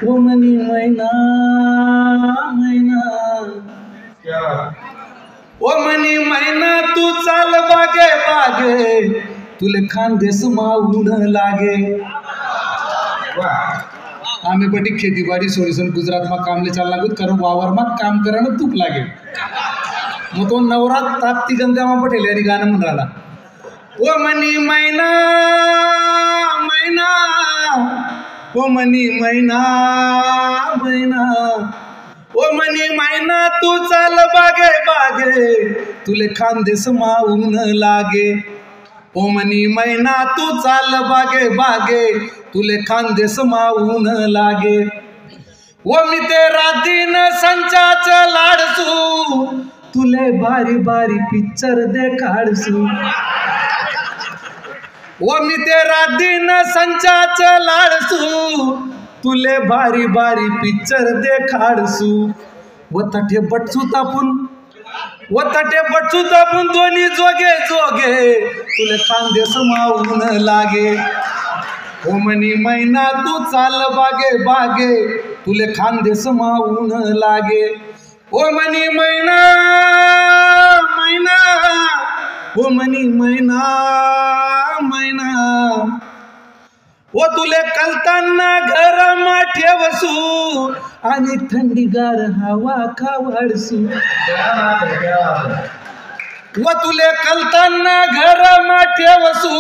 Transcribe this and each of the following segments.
ओ मनी मैना मैना ओ मनी मैना तू चाल बागे बागे तुले खानदेस माऊन लागे. आम्ही बटी खेतीबाडी सोडीसन गुजरातમાં કામ લે ચાલ લાગું कारण वावરમાં काम करानं तूप लागे. मग तो नवरा ताप्ती गंगामा पटेल यांनी गाणं म्हणून राहिला. ओ मनी मैना मैना ओ मनी मैना मैना ओ मनी मैना तू चाल बागे बागे तुले खानदेस माऊन लागे. ओ मनी मैना तू चाल बागे बागे तुले खानदेस माऊन लागे. ओ मी तेरा दिन संचाच लाडसू तुले बारी बारी पिक्चर देखाडसू. ओ मी तेरा दिन संचाच लाडसू तुले बारी बारी पिक्चर देखाडसू. व तठे बटसू तापून दोन्ही जोगे जोगे तुले खानदेस माऊन लागे. ओ मनी मैना तू चाल बागे बागे तुले खानदेस माऊन लागे. ओ मनी मैना मैना ओ मनी मैना मैना ओ तुले कलताना घरमा ठेवसू आणि थंडीगार हवा खावाडसू. व तुले कलताना घरमा ठेवसू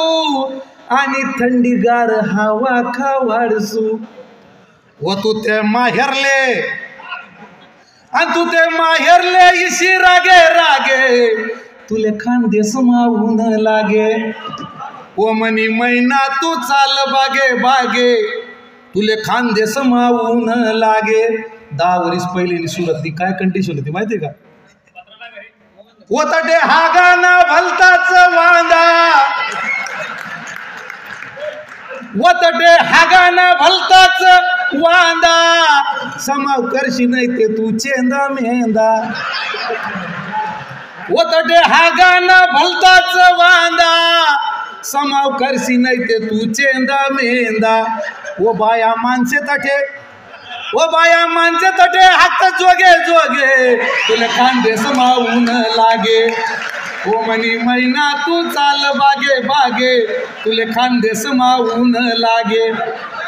आणि थंडीगार हवा खावाडसू. व तू ते माहेरले आणि तू ते माहेरले इशी रागे रागे तुले खानदेस माऊन लागे. ओ मनी मैना तू चाल बागे बागे तुले खानदेस माऊन लागे. 10 वर्ष पहिली सुरतली काय कंडिशन होती माहिती का. ओ तटे हा गाणं भलताच वांदा व तटे हा गाणं भलताच वांदा समाव करशी नाही ते तू चेंदा मेंदा. व तटे हा गाणं भलताच वांदा समाव करशी नाही ते तू चेंदा मेंदा. ओ बाया माणसे तटे हात जोगे जोगे तुला खानदेस माऊन लागे. ओ मनी मैना तू चाल बागे बागे तुले खानदेस माऊन लागे.